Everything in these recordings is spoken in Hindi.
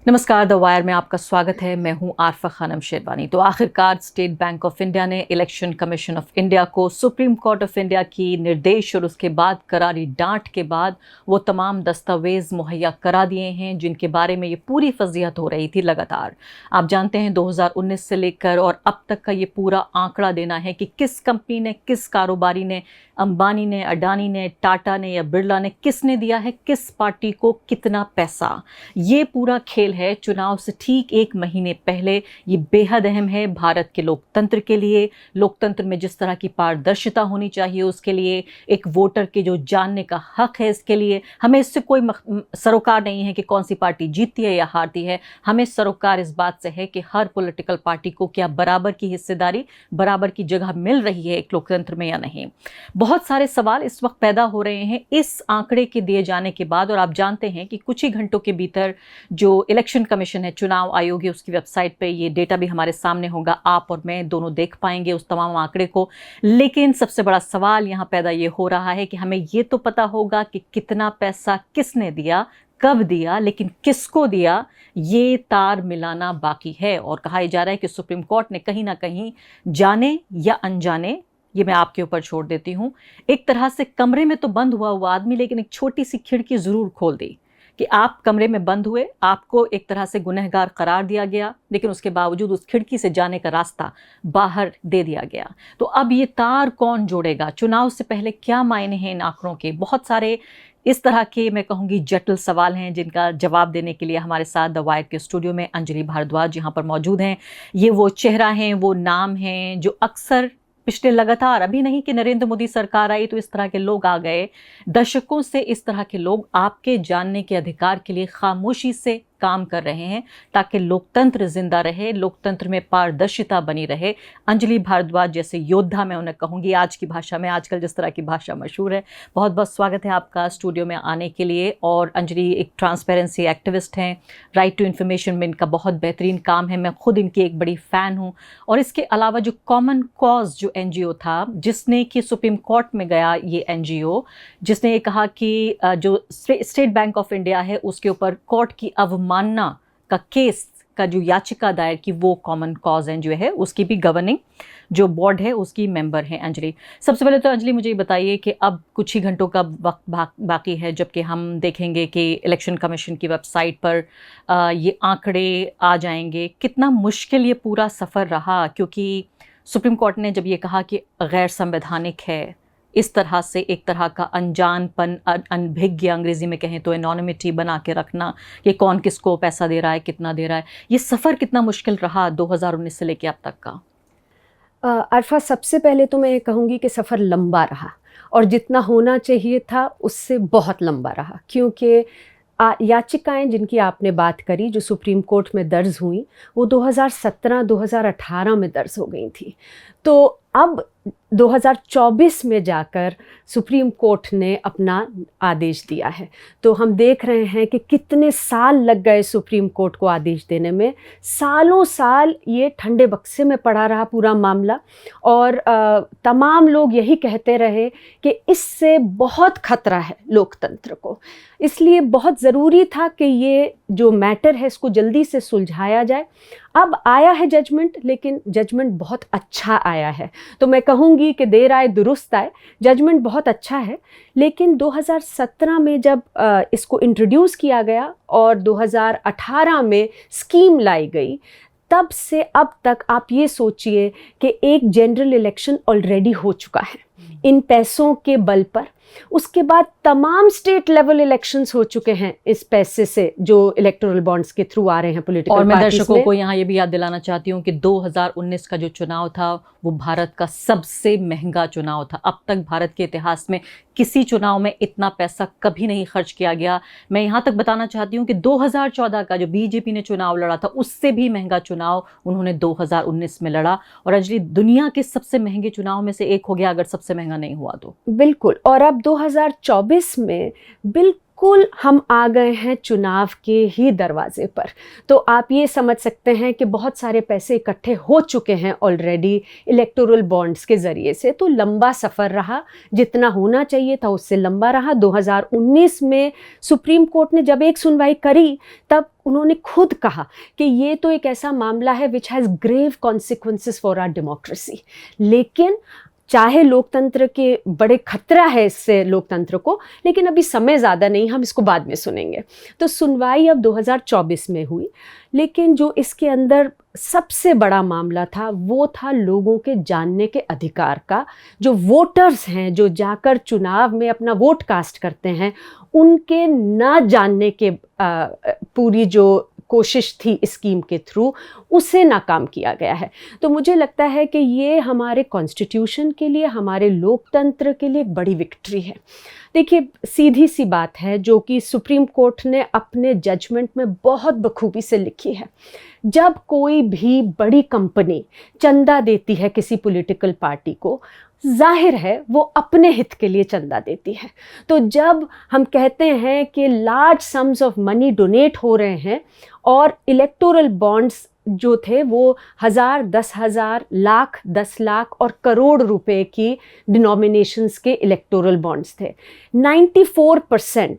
नमस्कार, द वायर में आपका स्वागत है। मैं हूं आरफा खानम शेरवानी। तो आखिरकार स्टेट बैंक ऑफ इंडिया ने इलेक्शन कमीशन ऑफ इंडिया को सुप्रीम कोर्ट ऑफ इंडिया की निर्देश और उसके बाद करारी डांट के बाद वो तमाम दस्तावेज मुहैया करा दिए हैं जिनके बारे में ये पूरी फजीहत हो रही थी लगातार। आप जानते हैं 2019 से लेकर और अब तक का ये पूरा आंकड़ा देना है कि किस कंपनी ने, किस कारोबारी ने, अंबानी ने, अडानी ने, टाटा ने या बिरला ने, किसने दिया है किस पार्टी को कितना पैसा। ये पूरा खेल है चुनाव से ठीक एक महीने पहले। ये बेहद अहम है भारत के लोकतंत्र के लिए। लोकतंत्र में जिस तरह की पारदर्शिता होनी चाहिए उसके लिए, एक वोटर के जो जानने का हक है इसके लिए। हमें इससे कोई सरोकार नहीं है कि कौन सी पार्टी जीतती है या हारती है। हमें सरोकार इस बात से है कि हर पॉलिटिकल पार्टी को क्या बराबर की हिस्सेदारी, बराबर की जगह मिल रही है एक लोकतंत्र में या नहीं। बहुत सारे सवाल इस वक्त पैदा हो रहे हैं इस आंकड़े के दिए जाने के बाद। और आप जानते हैं कि कुछ ही घंटों के भीतर जो इलेक्शन कमीशन है, चुनाव आयोग है, उसकी वेबसाइट पे ये डेटा भी हमारे सामने होगा। आप और मैं दोनों देख पाएंगे उस तमाम आंकड़े को। लेकिन सबसे बड़ा सवाल यहाँ पैदा ये हो रहा है कि हमें ये तो पता होगा कि कितना पैसा किसने दिया, कब दिया, लेकिन किसको दिया, ये तार मिलाना बाकी है। और कहा जा रहा है कि सुप्रीम कोर्ट ने कहीं ना कहीं जाने या अनजाने, ये मैं आपके ऊपर छोड़ देती हूँ, एक तरह से कमरे में तो बंद हुआ आदमी लेकिन एक छोटी सी खिड़की जरूर खोल दी कि आप कमरे में बंद हुए, आपको एक तरह से गुनहगार करार दिया गया, लेकिन उसके बावजूद उस खिड़की से जाने का रास्ता बाहर दे दिया गया। तो अब ये तार कौन जोड़ेगा? चुनाव से पहले क्या मायने हैं इन आंकड़ों के? बहुत सारे इस तरह के, मैं कहूँगी, जटिल सवाल हैं जिनका जवाब देने के लिए हमारे साथ द वायर के स्टूडियो में अंजलि भारद्वाज यहाँ पर मौजूद हैं। ये वो चेहरा हैं, वो नाम हैं जो अक्सर पिछले लगातार, अभी नहीं कि नरेंद्र मोदी सरकार आई तो इस तरह के लोग आ गए, दशकों से इस तरह के लोग आपके जानने के अधिकार के लिए खामोशी से काम कर रहे हैं ताकि लोकतंत्र जिंदा रहे, लोकतंत्र में पारदर्शिता बनी रहे। अंजलि भारद्वाज जैसे योद्धा, मैं उन्हें कहूँगी आज की भाषा में, आजकल जिस तरह की भाषा मशहूर है। बहुत बहुत स्वागत है आपका स्टूडियो में आने के लिए। और अंजलि एक ट्रांसपेरेंसी एक्टिविस्ट हैं, राइट टू इन्फॉर्मेशन में इनका बहुत बेहतरीन काम है, मैं खुद इनकी एक बड़ी फ़ैन हूँ। और इसके अलावा जो कॉमन कॉज जो NGO था, जिसने कि सुप्रीम कोर्ट में गया, ये NGO जिसने ये कहा कि जो स्टेट बैंक ऑफ इंडिया है उसके ऊपर कोर्ट की अवमानना का केस का जो याचिका दायर की, वो कॉमन कॉज NGO है, उसकी भी गवर्निंग जो बोर्ड है उसकी मेंबर है अंजलि। सबसे पहले तो अंजलि मुझे ये बताइए कि अब कुछ ही घंटों का वक्त बाकी है जबकि हम देखेंगे कि इलेक्शन कमीशन की वेबसाइट पर ये आंकड़े आ जाएंगे। कितना मुश्किल ये पूरा सफ़र रहा, क्योंकि सुप्रीम कोर्ट ने जब ये कहा कि गैर संवैधानिक है, इस तरह से एक तरह का अनजानपन, अनभिज्ञ अंग्रेजी में कहें तो एनोनिमिटी बना के रखना कि कौन किसको पैसा दे रहा है, कितना दे रहा है, ये सफ़र कितना मुश्किल रहा 2019 से लेके अब तक का? अरफा, सबसे पहले तो मैं ये कहूँगी कि सफ़र लंबा रहा और जितना होना चाहिए था उससे बहुत लंबा रहा, क्योंकि याचिकाएं जिनकी आपने बात करी जो सुप्रीम कोर्ट में दर्ज हुई वो 2017-2018 में दर्ज हो गई थी। तो अब 2024 में जाकर सुप्रीम कोर्ट ने अपना आदेश दिया है। तो हम देख रहे हैं कि कितने साल लग गए सुप्रीम कोर्ट को आदेश देने में। सालों साल ये ठंडे बक्से में पड़ा रहा पूरा मामला। और तमाम लोग यही कहते रहे कि इससे बहुत खतरा है लोकतंत्र को, इसलिए बहुत ज़रूरी था कि ये जो मैटर है इसको जल्दी से सुलझाया जाए। अब आया है जजमेंट, लेकिन जजमेंट बहुत अच्छा आया है। तो मैं कहूँगी कि देर आए दुरुस्त आए, जजमेंट बहुत अच्छा है। लेकिन 2017 में जब इसको इंट्रोड्यूस किया गया और 2018 में स्कीम लाई गई, तब से अब तक आप ये सोचिए कि एक जनरल इलेक्शन ऑलरेडी हो चुका है इन पैसों के बल पर। उसके बाद तमाम स्टेट लेवल इलेक्शंस हो चुके हैं इस पैसे से जो इलेक्टोरल बॉन्ड्स के थ्रू आ रहे हैं पॉलिटिकल और मैं पार्टीज दर्शकों में। को यहाँ ये भी याद दिलाना चाहती हूँ कि 2019 का जो चुनाव था वो भारत का सबसे महंगा चुनाव था। अब तक भारत के इतिहास में किसी चुनाव में इतना पैसा कभी नहीं खर्च किया गया। मैं यहाँ तक बताना चाहती हूँ कि 2014 का जो बीजेपी ने चुनाव लड़ा था उससे भी महंगा चुनाव उन्होंने 2019 में लड़ा। और अंजलि, दुनिया के सबसे महंगे चुनाव में से एक हो गया अगर सबसे महंगा नहीं हुआ तो। बिल्कुल। और अब 2024 में बिल्कुल बिल्कुल हम आ गए हैं चुनाव के ही दरवाजे पर। तो आप ये समझ सकते हैं कि बहुत सारे पैसे इकट्ठे हो चुके हैं ऑलरेडी इलेक्टोरल बॉन्ड्स के ज़रिए से। तो लंबा सफ़र रहा, जितना होना चाहिए था उससे लंबा रहा। 2019 में सुप्रीम कोर्ट ने जब एक सुनवाई करी तब उन्होंने खुद कहा कि ये तो एक ऐसा मामला है which has grave consequences for our democracy. लेकिन चाहे लोकतंत्र के बड़े खतरा है इससे लोकतंत्र को, लेकिन अभी समय ज़्यादा नहीं, हम इसको बाद में सुनेंगे। तो सुनवाई अब 2024 में हुई, लेकिन जो इसके अंदर सबसे बड़ा मामला था वो था लोगों के जानने के अधिकार का। जो वोटर्स हैं, जो जाकर चुनाव में अपना वोट कास्ट करते हैं, उनके ना जानने के पूरी जो कोशिश थी स्कीम के थ्रू, उसे नाकाम किया गया है। तो मुझे लगता है कि ये हमारे कॉन्स्टिट्यूशन के लिए, हमारे लोकतंत्र के लिए एक बड़ी विक्ट्री है। देखिए, सीधी सी बात है जो कि सुप्रीम कोर्ट ने अपने जजमेंट में बहुत बखूबी से लिखी है। जब कोई भी बड़ी कंपनी चंदा देती है किसी पॉलिटिकल पार्टी को, जाहिर है वो अपने हित के लिए चंदा देती है। तो जब हम कहते हैं कि large sums of money donate हो रहे हैं और इलेक्टोरल बॉन्ड्स जो थे वो 1000, 10,000, लाख, 10 लाख और करोड़ रुपए की डिनोमिनेशंस के इलेक्टोरल बॉन्ड्स थे। 94%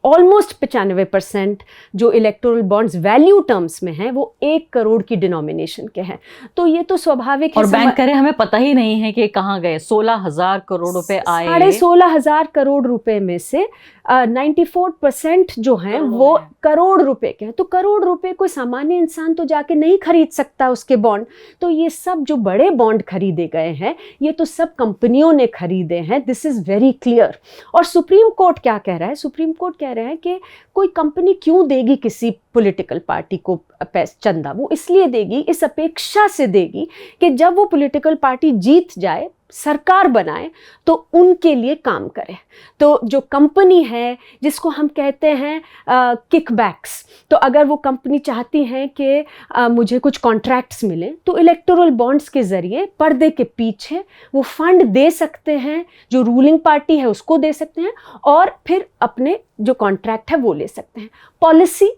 ऑलमोस्ट 95% जो इलेक्टोरल बॉन्ड्स वैल्यू टर्म्स में हैं वो 1 करोड़ की डिनोमिनेशन के हैं। तो ये तो स्वाभाविक है। और बैंक कह रहे हमें पता ही नहीं है कि कहाँ गए। 16,000 करोड़ रुपए आए। 16,500 करोड़ रुपए में से 94% जो हैं वो करोड़ रुपए के हैं। तो करोड़ रुपए कोई सामान्य इंसान तो जाके नहीं खरीद सकता उसके बॉन्ड। तो ये सब जो बड़े बॉन्ड खरीदे गए हैं, ये तो सब कंपनियों ने खरीदे हैं। This is very clear. और सुप्रीम कोर्ट क्या कह रहा है? सुप्रीम कोर्ट कह रहा है कि कोई कंपनी क्यों देगी किसी पॉलिटिकल पार्टी को चंदा? वो इसलिए देगी, इस अपेक्षा से देगी कि जब वो पॉलिटिकल पार्टी जीत जाए, सरकार बनाए, तो उनके लिए काम करे। तो जो कंपनी है जिसको हम कहते हैं किकबैक्स, तो अगर वो कंपनी चाहती है कि मुझे कुछ कॉन्ट्रैक्ट्स मिलें, तो इलेक्टोरल बॉन्ड्स के ज़रिए पर्दे के पीछे वो फंड दे सकते हैं, जो रूलिंग पार्टी है उसको दे सकते हैं, और फिर अपने जो कॉन्ट्रैक्ट है वो ले सकते हैं। पॉलिसी,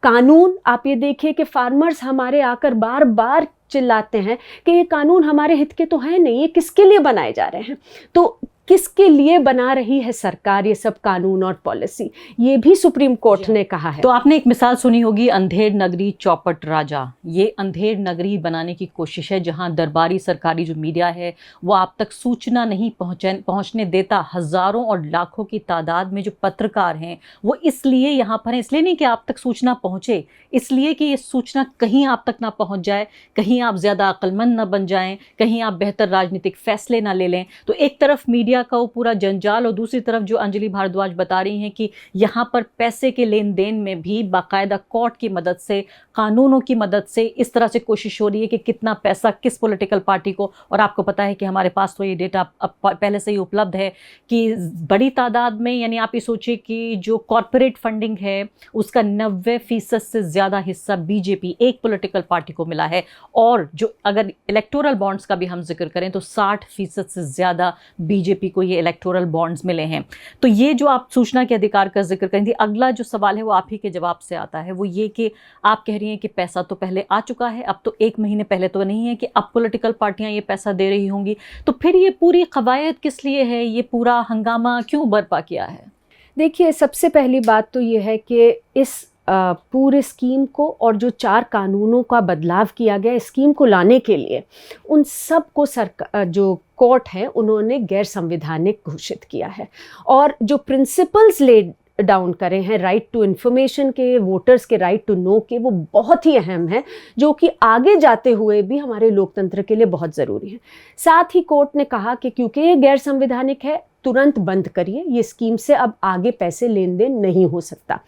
कानून, आप ये देखिए कि फार्मर्स हमारे आकर बार बार चिल्लाते हैं कि ये कानून हमारे हित के तो है नहीं, ये किसके लिए बनाए जा रहे हैं? तो किसके लिए बना रही है सरकार ये सब कानून और पॉलिसी? ये भी सुप्रीम कोर्ट ने कहा है। तो आपने एक मिसाल सुनी होगी, अंधेर नगरी चौपट राजा। ये अंधेर नगरी बनाने की कोशिश है जहां दरबारी सरकारी जो मीडिया है वो आप तक सूचना नहीं पहुंचने देता। हजारों और लाखों की तादाद में जो पत्रकार हैं वो इसलिए यहाँ पर हैं, इसलिए नहीं कि आप तक सूचना पहुंचे, इसलिए कि ये सूचना कहीं आप तक ना पहुंच जाए, कहीं आप ज़्यादा अक्लमंद ना बन जाएं, कहीं आप बेहतर राजनीतिक फैसले ना ले लें। तो एक तरफ मीडिया का वो पूरा जंजाल, और दूसरी तरफ जो अंजलि भारद्वाज बता रही हैं कि यहाँ पर पैसे के लेन देन में भी बाकायदा कोर्ट की मदद से, कानूनों की मदद से इस तरह से कोशिश हो रही है कि कितना पैसा किस पॉलिटिकल पार्टी को। और आपको पता है कि हमारे पास तो ये डेटा अब पहले से ही उपलब्ध है कि बड़ी तादाद में, यानी आप ये सोचिए कि जो कॉरपोरेट फंडिंग है उसका 90% से ज़्यादा हिस्सा बीजेपी, एक पॉलिटिकल पार्टी को मिला है। और जो अगर इलेक्टोरल बॉन्ड्स का भी हम जिक्र करें तो 60% से ज़्यादा बीजेपी को ये इलेक्टोरल बॉन्ड्स मिले हैं। तो ये जो आप सूचना के अधिकार का जिक्र करें थी, अगला जो सवाल है वो आप ही के जवाब से आता है, वो ये कि आप कह रही हैं कि पैसा तो पहले आ चुका है, अब तो 1 महीने पहले तो नहीं है कि अब पॉलिटिकल पार्टियां ये पैसा दे रही होंगी, तो फिर ये पूरी कवायद किस लिए है? ये पूरा हंगामा क्यों बर्पा किया है? देखिए, सबसे पहली बात तो ये है कि इस पूरे स्कीम को और जो 4 कानूनों का बदलाव किया गया स्कीम को लाने के लिए, उन सब को सरकार, जो कोर्ट है, उन्होंने गैर संवैधानिक घोषित किया है। और जो प्रिंसिपल्स ले डाउन करे हैं राइट टू इन्फॉर्मेशन के, वोटर्स के राइट टू नो के, वो बहुत ही अहम है, जो कि आगे जाते हुए भी हमारे लोकतंत्र के लिए बहुत ज़रूरी है। साथ ही कोर्ट ने कहा कि क्योंकि ये गैर संवैधानिक है, तुरंत बंद करिए ये स्कीम से, अब आगे पैसे लेन देन नहीं हो सकता।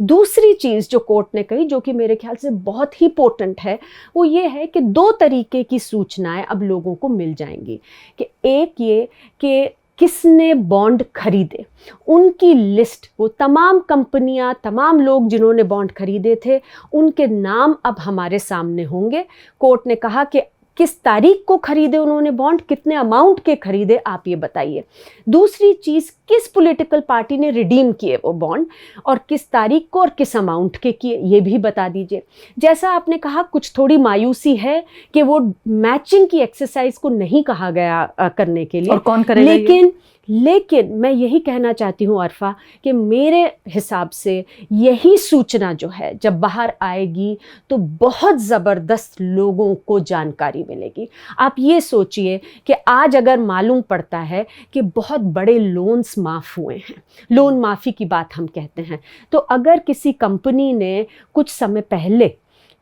दूसरी चीज़ जो कोर्ट ने कही, जो कि मेरे ख्याल से बहुत ही इम्पोर्टेंट है, वो ये है कि 2 तरीके की सूचनाएं अब लोगों को मिल जाएंगी। कि एक ये कि किसने बॉन्ड खरीदे, उनकी लिस्ट, वो तमाम कंपनियां, तमाम लोग जिन्होंने बॉन्ड खरीदे थे, उनके नाम अब हमारे सामने होंगे। कोर्ट ने कहा कि किस तारीख को खरीदे उन्होंने बॉन्ड, कितने अमाउंट के खरीदे, आप ये बताइए। दूसरी चीज़, किस पॉलिटिकल पार्टी ने रिडीम किए वो बॉन्ड और किस तारीख को और किस अमाउंट के किए, ये भी बता दीजिए। जैसा आपने कहा, कुछ थोड़ी मायूसी है कि वो मैचिंग की एक्सरसाइज को नहीं कहा गया करने के लिए, और कौन करेगा लेकिन मैं यही कहना चाहती हूँ अरफा कि मेरे हिसाब से यही सूचना जो है जब बाहर आएगी तो बहुत ज़बरदस्त लोगों को जानकारी मिलेगी। आप ये सोचिए कि आज अगर मालूम पड़ता है कि बहुत बड़े लोन्स माफ़ हुए हैं, लोन माफ़ी की बात हम कहते हैं, तो अगर किसी कंपनी ने कुछ समय पहले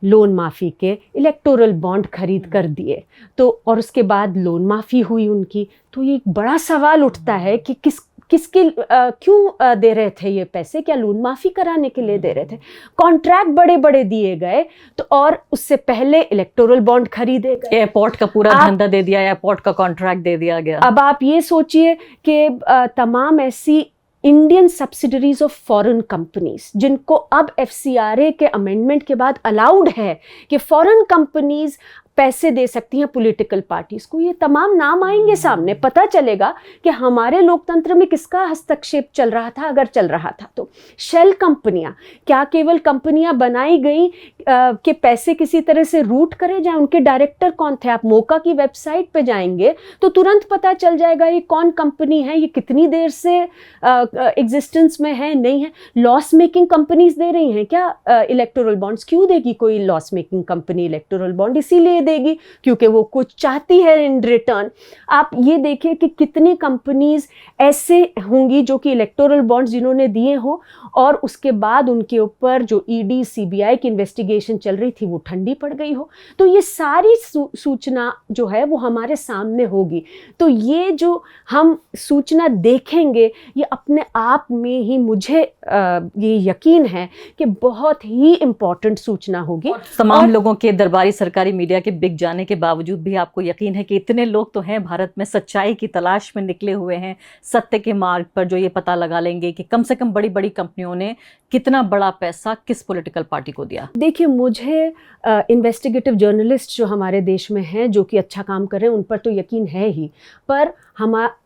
लोन माफ़ी के इलेक्टोरल बॉन्ड खरीद कर दिए तो और उसके बाद लोन माफ़ी हुई उनकी, तो ये एक बड़ा सवाल उठता है कि किसके क्यों दे रहे थे ये पैसे, क्या लोन माफ़ी कराने के लिए दे रहे थे? कॉन्ट्रैक्ट बड़े बड़े दिए गए तो, और उससे पहले इलेक्टोरल बॉन्ड खरीदे गए, एयरपोर्ट का पूरा धंधा दे दिया, एयरपोर्ट का कॉन्ट्रैक्ट दे दिया गया। अब आप ये सोचिए कि तमाम ऐसी Indian subsidiaries of foreign companies जिनको अब एफसीआरए के अमेंडमेंट के बाद अलाउड है कि फॉरेन कंपनीज पैसे दे सकती हैं पॉलिटिकल पार्टीज को, ये तमाम नाम आएंगे सामने, पता चलेगा कि हमारे लोकतंत्र में किसका हस्तक्षेप चल रहा था, अगर चल रहा था तो। शेल कंपनियां, क्या केवल कंपनियां बनाई गई कि पैसे किसी तरह से रूट करे जाए, उनके डायरेक्टर कौन थे? आप मोका की वेबसाइट पे जाएंगे तो तुरंत पता चल जाएगा ये कौन कंपनी है, ये कितनी देर से एग्जिस्टेंस में है, नहीं है। लॉस मेकिंग कंपनीज दे रही हैं क्या इलेक्टोरल बॉन्ड्स? क्यों देगी कोई loss making company electoral bond? इसीलिए देगी क्योंकि वो कुछ चाहती है इन रिटर्न। आप ये देखिए कि कितनी कंपनीज ऐसे होंगी जो कि इलेक्टोरल बॉन्ड्स जिन्होंने दिए हो और उसके बाद उनके ऊपर जो ईडी सीबीआई की इन्वेस्टिगेशन चल रही थी वो ठंडी पड़ गई हो। तो ये सारी सूचना जो है वो हमारे सामने होगी। तो ये जो हम सूचना देखेंगे ये अपने आप में ही मुझे ये यकीन है कि बहुत ही इम्पोर्टेंट सूचना होगी। तमाम लोगों के दरबारी सरकारी मीडिया के बिक जाने के बावजूद भी आपको यकीन है कि इतने लोग तो हैं भारत में सच्चाई की तलाश में निकले हुए हैं, सत्य के मार्ग पर, जो ये पता लगा लेंगे कि कम से कम बड़ी बड़ी कंपनियों ने कितना बड़ा पैसा किस पॉलिटिकल पार्टी को दिया। देखिए, मुझे इन्वेस्टिगेटिव जर्नलिस्ट जो हमारे देश में हैं, जो कि अच्छा काम कर रहे हैं, उन पर तो यकीन है ही, पर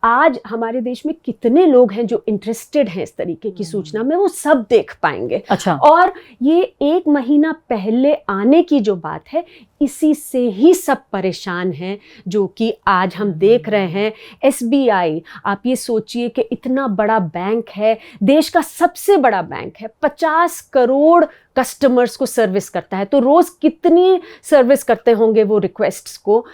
आज हमारे देश में कितने लोग हैं जो इंटरेस्टेड हैं इस तरीके की सूचना में, वो सब देख पाएंगे। अच्छा। और ये 1 महीना पहले आने की जो बात है, इसी से ही सब परेशान हैं, जो कि आज हम देख रहे हैं। एसबीआई, आप ये सोचिए कि इतना बड़ा बैंक है, देश का सबसे बड़ा बैंक है, 50 करोड़ कस्टमर्स को सर्विस करता है, तो रोज कितनी सर्विस करते होंगे वो रिक्वेस्ट्स को।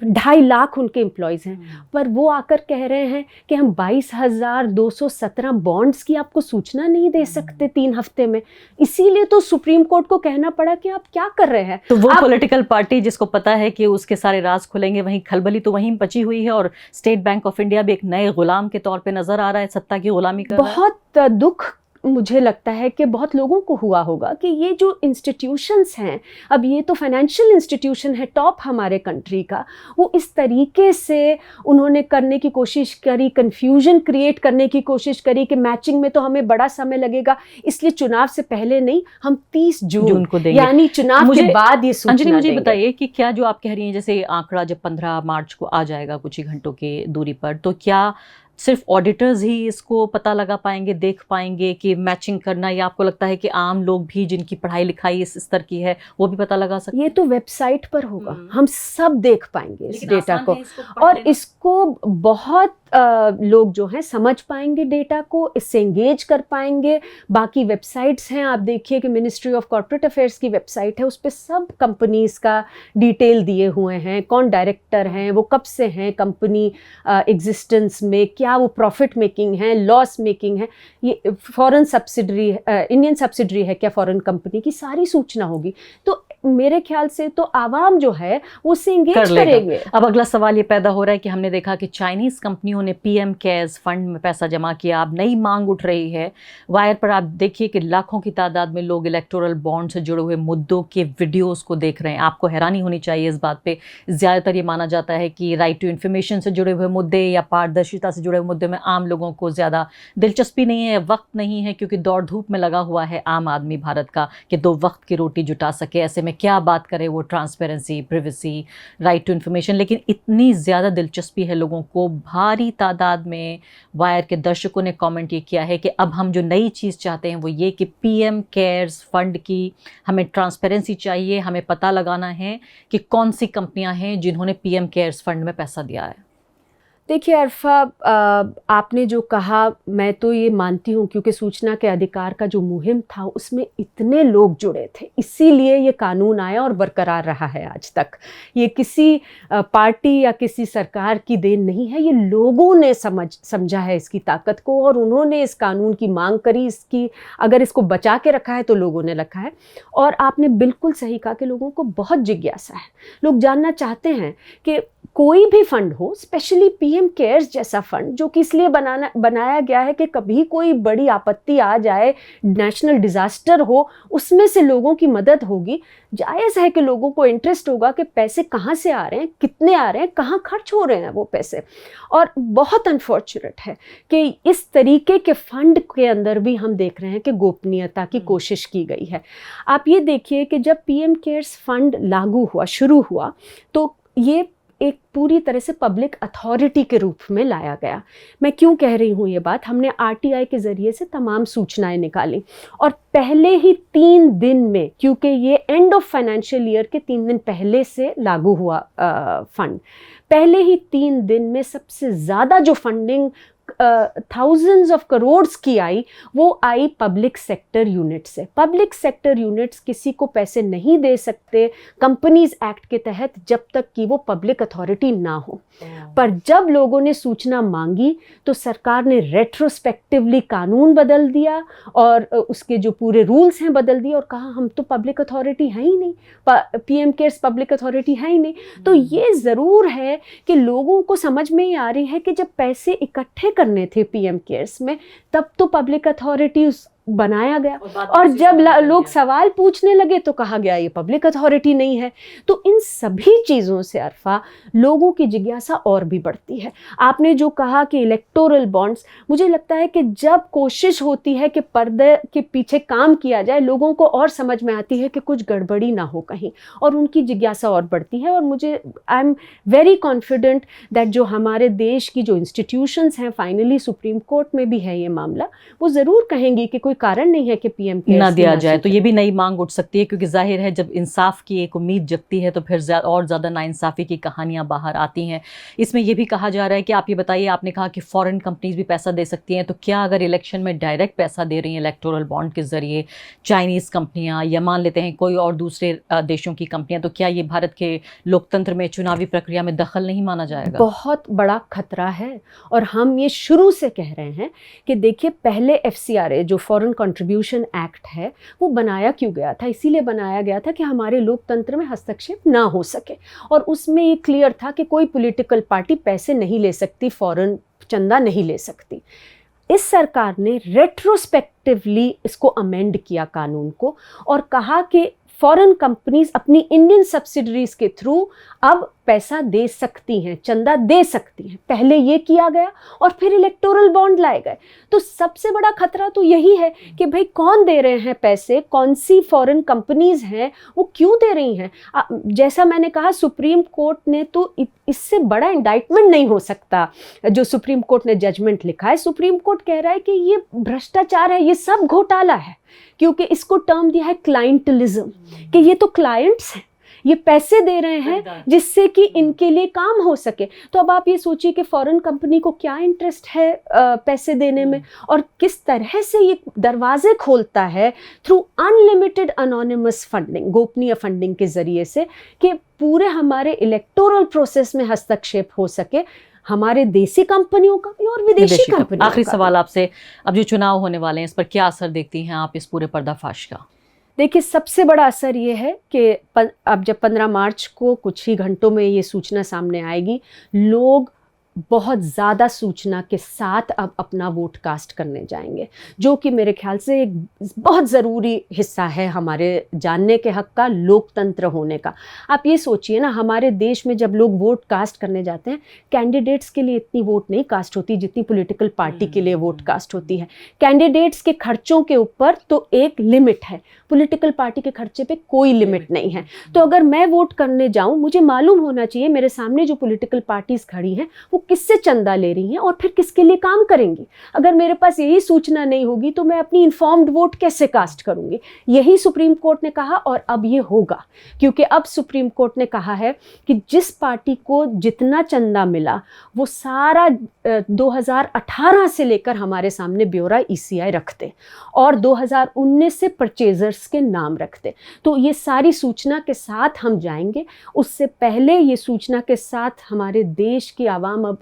2.5 लाख उनके एम्प्लॉयज़ हैं, पर वो आकर कह रहे हैं कि हम 22,217 बॉन्ड्स की आपको सूचना नहीं दे सकते 3 हफ्ते में। इसीलिए तो सुप्रीम कोर्ट को कहना पड़ा कि आप क्या कर रहे हैं। तो वो पॉलिटिकल पार्टी जिसको पता है कि उसके सारे राज खुलेंगे, वहीं खलबली तो वहीं बची हुई है, और स्टेट बैंक ऑफ इंडिया भी एक नए गुलाम के तौर पे नजर आ रहा है, सत्ता की गुलामी कर रहा है। बहुत दुख मुझे लगता है कि बहुत लोगों को हुआ होगा कि ये जो इंस्टीट्यूशंस हैं, अब ये तो फाइनेंशियल इंस्टीट्यूशन है टॉप हमारे कंट्री का, वो इस तरीके से उन्होंने करने की कोशिश करी, कंफ्यूजन क्रिएट करने की कोशिश करी कि मैचिंग में तो हमें बड़ा समय लगेगा, इसलिए चुनाव से पहले नहीं, हम 30 जून को देंगे, यानी चुनाव के बाद ये सूचना अंजलि, मुझे बताइए कि क्या जो आप कह रही हैं, जैसे आंकड़ा जब 15 मार्च को आ जाएगा कुछ ही घंटों की दूरी पर, तो क्या सिर्फ ऑडिटर्स ही इसको पता लगा पाएंगे, देख पाएंगे कि मैचिंग करना, या आपको लगता है कि आम लोग भी जिनकी पढ़ाई लिखाई इस स्तर की है वो भी पता लगा सकते? ये तो वेबसाइट पर होगा, हम सब देख पाएंगे इस डेटा को, और इसको बहुत लोग जो हैं समझ पाएंगे डेटा को, इससे एंगेज कर पाएंगे। बाकी वेबसाइट्स हैं, आप देखिए कि मिनिस्ट्री ऑफ कॉर्पोरेट अफेयर्स की वेबसाइट है, उस पर सब कंपनीज का डिटेल दिए हुए हैं, कौन डायरेक्टर हैं, वो कब से हैं कंपनी एग्जिस्टेंस में, क्या वो प्रॉफिट मेकिंग है, लॉस मेकिंग है, ये फॉरेन सब्सिडरी इंडियन सब्सिडरी है क्या फॉरेन कंपनी की, सारी सूचना होगी। तो मेरे ख्याल से तो आवाम जो है वो उससे एंगेज करेंगे। अब अगला सवाल ये पैदा हो रहा है कि हमने देखा कि चाइनीज कंपनियों ने पीएम केयर्स फंड में पैसा जमा किया, अब नई मांग उठ रही है। वायर पर आप देखिए कि लाखों की तादाद में लोग इलेक्टोरल बॉन्ड से जुड़े हुए मुद्दों के वीडियोस को देख रहे हैं। आपको हैरानी होनी चाहिए इस बात पे, ज़्यादातर ये माना जाता है कि राइट टू इन्फॉर्मेशन से जुड़े हुए मुद्दे या पारदर्शिता से जुड़े हुए मुद्दे में आम लोगों को ज़्यादा दिलचस्पी नहीं है, वक्त नहीं है, क्योंकि दौड़ धूप में लगा हुआ है आम आदमी भारत का कि 2 वक्त की रोटी जुटा सके। ऐसे में में क्या बात करें, वो transparency, privacy, right to information, लेकिन इतनी ज़्यादा दिलचस्पी है लोगों को। भारी तादाद में वायर के दर्शकों ने कमेंट ये किया है कि अब हम जो नई चीज़ चाहते हैं वो ये कि पीएम केयर्स फंड की हमें ट्रांसपेरेंसी चाहिए, हमें पता लगाना है कि कौन सी कंपनियां हैं जिन्होंने पीएम केयर्स फंड में पैसा दिया है। देखिए अरफा, आपने जो कहा मैं तो ये मानती हूँ, क्योंकि सूचना के अधिकार का जो मुहिम था उसमें इतने लोग जुड़े थे, इसीलिए ये कानून आया और बरकरार रहा है आज तक। ये किसी पार्टी या किसी सरकार की देन नहीं है, ये लोगों ने समझा है इसकी ताकत को, और उन्होंने इस कानून की मांग करी। इसकी अगर इसको बचा के रखा है तो लोगों ने रखा है। और आपने बिल्कुल सही कहा कि लोगों को बहुत जिज्ञासा है, लोग जानना चाहते हैं कि कोई भी फंड हो, स्पेशली पीएम केयर्स जैसा फंड जो कि इसलिए बनाया गया है कि कभी कोई बड़ी आपत्ति आ जाए, नेशनल डिजास्टर हो, उसमें से लोगों की मदद होगी। जायज़ है कि लोगों को इंटरेस्ट होगा कि पैसे कहाँ से आ रहे हैं, कितने आ रहे हैं, कहाँ खर्च हो रहे हैं वो पैसे। और बहुत अनफॉर्चुनेट है कि इस तरीके के फंड के अंदर भी हम देख रहे हैं कि गोपनीयता की कोशिश की गई है। आप ये देखिए कि जब पीएम केयर्स फंड लागू हुआ, शुरू हुआ, तो ये एक पूरी तरह से पब्लिक अथॉरिटी के रूप में लाया गया। मैं क्यों कह रही हूँ ये बात, हमने आरटीआई के ज़रिए से तमाम सूचनाएं निकाली, और पहले ही 3 दिन में, क्योंकि ये एंड ऑफ फाइनेंशियल ईयर के 3 दिन पहले से लागू हुआ फंड, पहले ही 3 दिन में सबसे ज़्यादा जो फंडिंग थाउजेंड्स ऑफ करोड्स की आई, वो आई पब्लिक सेक्टर यूनिट से। पब्लिक सेक्टर यूनिट्स किसी को पैसे नहीं दे सकते कंपनीज एक्ट के तहत जब तक कि वो पब्लिक अथॉरिटी ना हो। पर जब लोगों ने सूचना मांगी तो सरकार ने रेट्रोस्पेक्टिवली कानून बदल दिया, और उसके जो पूरे रूल्स हैं बदल दिए, और कहा हम तो पब्लिक अथॉरिटी है ही नहीं, पीएम केयर्स पब्लिक अथॉरिटी है ही नहीं। तो ये ज़रूर है कि लोगों को समझ में ही आ रही है कि जब पैसे इकट्ठे करने थे पीएम केयर्स में, तब तो पब्लिक अथॉरिटी बनाया गया, और जब लोग सवाल पूछने लगे तो कहा गया ये पब्लिक अथॉरिटी नहीं है। तो इन सभी चीज़ों से अरफा लोगों की जिज्ञासा और भी बढ़ती है। आपने जो कहा कि इलेक्टोरल बॉन्ड्स, मुझे लगता है कि जब कोशिश होती है कि पर्दे के पीछे काम किया जाए, लोगों को और समझ में आती है कि कुछ गड़बड़ी ना हो कहीं, और उनकी जिज्ञासा और बढ़ती है। और मुझे I am very confident that जो हमारे देश की जो इंस्टीट्यूशंस हैं, फाइनली सुप्रीम कोर्ट में भी है ये मामला, वो ज़रूर कहेंगी कि कोई कारण नहीं है कि पीएम केयर्स ना दिया जाए। तो ये भी नई मांग उठ सकती है, क्योंकि जाहिर है जब इंसाफ की एक उम्मीद जगती है तो फिर और ज़्यादा नाइंसाफ़ी की कहानियां बाहर आती हैं। इसमें ये भी कहा जा रहा है कि आप ये बताइए, आपने कहा कि फॉरेन कंपनीज भी पैसा दे सकती हैं, तो क्या अगर इलेक्शन में डायरेक्ट पैसा दे रही हैं इलेक्टोरल बॉन्ड के ज़रिए चाइनीज़ कंपनियाँ, या मान लेते हैं कोई और दूसरे देशों की कंपनियाँ, तो क्या ये भारत के लोकतंत्र में, चुनावी प्रक्रिया में दखल नहीं माना जाएगा? बहुत बड़ा खतरा है, और हम ये शुरू से कह रहे हैं कि देखिए, पहले FCRA जो फॉरेन कंट्रीब्यूशन एक्ट है, वो बनाया क्यों गया था? इसीलिए बनाया गया था कि हमारे लोकतंत्र में हस्तक्षेप ना हो सके, और उसमें ये क्लियर था कि कोई पॉलिटिकल पार्टी पैसे नहीं ले सकती, फॉरेन चंदा नहीं ले सकती। इस सरकार ने रेट्रोस्पेक्टिवली इसको अमेंड किया कानून को, और कहा कि फॉरेन कंपनीज अपनी इंडियन सब्सिडरीज के थ्रू अब पैसा दे सकती हैं, चंदा दे सकती हैं। पहले ये किया गया और फिर इलेक्टोरल बॉन्ड लाए गए। तो सबसे बड़ा खतरा तो यही है कि भाई कौन दे रहे हैं पैसे, कौन सी फॉरेन कंपनीज हैं, वो क्यों दे रही हैं। जैसा मैंने कहा, सुप्रीम कोर्ट ने तो इससे बड़ा इंडाइटमेंट नहीं हो सकता जो सुप्रीम कोर्ट ने जजमेंट लिखा है। सुप्रीम कोर्ट कह रहा है कि ये भ्रष्टाचार है, ये सब घोटाला है, क्योंकि इसको टर्म दिया है क्लाइंटलिज्म, कि ये तो क्लाइंट्स हैं, ये पैसे दे रहे हैं जिससे कि इनके लिए काम हो सके। तो अब आप ये सोचिए कि फॉरेन कंपनी को क्या इंटरेस्ट है पैसे देने में, और किस तरह से ये दरवाजे खोलता है थ्रू अनलिमिटेड अनोनिमस फंडिंग, गोपनीय फंडिंग के ज़रिए से, कि पूरे हमारे इलेक्टोरल प्रोसेस में हस्तक्षेप हो सके, हमारे देसी कंपनियों का भी और विदेशी कंपनियों का। आखिरी सवाल आपसे, अब जो चुनाव होने वाले हैं, इस पर क्या असर देखती हैं आप इस पूरे पर्दाफाश का? देखिए, सबसे बड़ा असर ये है कि अब जब 15 मार्च को कुछ ही घंटों में ये सूचना सामने आएगी, लोग बहुत ज़्यादा सूचना के साथ अब अपना वोट कास्ट करने जाएंगे, जो कि मेरे ख्याल से एक बहुत ज़रूरी हिस्सा है हमारे जानने के हक़ का, लोकतंत्र होने का। आप ये सोचिए ना, हमारे देश में जब लोग वोट कास्ट करने जाते हैं, कैंडिडेट्स के लिए इतनी वोट नहीं कास्ट होती जितनी पॉलिटिकल पार्टी के लिए वोट कास्ट होती है। कैंडिडेट्स के खर्चों के ऊपर तो एक लिमिट है, पॉलिटिकल पार्टी के खर्चे पे कोई लिमिट नहीं है। तो अगर मैं वोट करने जाऊँ, मुझे मालूम होना चाहिए मेरे सामने जो पॉलिटिकल पार्टीज़ खड़ी हैं वो किससे चंदा ले रही हैं और फिर किसके लिए काम करेंगी। अगर मेरे पास यही सूचना नहीं होगी तो मैं अपनी इन्फॉर्म्ड वोट कैसे कास्ट करूंगी। यही सुप्रीम कोर्ट ने कहा और अब ये होगा, क्योंकि अब सुप्रीम कोर्ट ने कहा है कि जिस पार्टी को जितना चंदा मिला वो सारा 2018 से लेकर हमारे सामने ब्यौरा ईसीआई रखते और 2019 से परचेजर्स के नाम रखते। तो ये सारी सूचना के साथ हम जाएंगे। उससे पहले ये सूचना के साथ हमारे देश की आवाम अब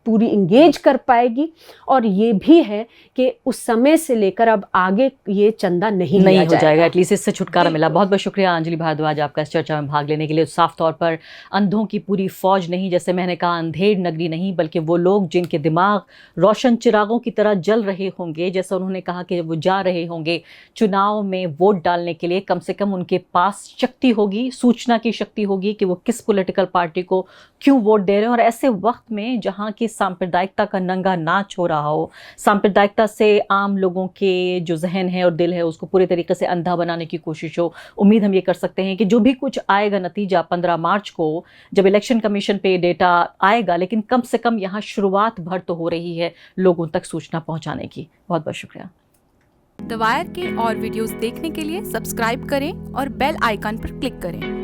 पूरी इंगेज कर पाएगी, और ये भी है कि उस समय से लेकर अब आगे ये चंदा नहीं हो जाएगा। एटलीस्ट इससे छुटकारा मिला। बहुत बहुत शुक्रिया अंजलि भारद्वाज आपका इस चर्चा में भाग लेने के लिए। साफ तौर पर अंधों की पूरी फौज नहीं, जैसे मैंने कहा अंधेर नगरी नहीं, बल्कि वो लोग जिनके दिमाग रोशन चिरागों की तरह जल रहे होंगे, जैसा उन्होंने कहा कि वो जा रहे होंगे चुनाव में वोट डालने के लिए, कम से कम उनके पास शक्ति होगी, सूचना की शक्ति होगी कि वो किस पॉलिटिकल पार्टी को क्यों वोट दे रहे हैं। और ऐसे वक्त में जहाँ की सांप्रदायिकता का नंगा नाच हो रहा हो, सांप्रदायिकता से आम लोगों के जो जहन है और दिल है उसको पूरी तरीके से अंधा बनाने की कोशिश हो, उम्मीद हम ये कर सकते हैं कि जो भी कुछ आएगा नतीजा 15 मार्च को जब इलेक्शन कमीशन पे डेटा आएगा, लेकिन कम से कम यहाँ शुरुआत भर तो हो रही है लोगों तक सूचना पहुँचाने की। बहुत बहुत शुक्रिया। द वायर के और वीडियोस देखने के लिए सब्सक्राइब करें और बेल आइकन पर क्लिक करें।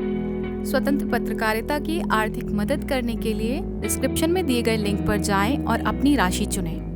स्वतंत्र पत्रकारिता की आर्थिक मदद करने के लिए डिस्क्रिप्शन में दिए गए लिंक पर जाएं और अपनी राशि चुनें।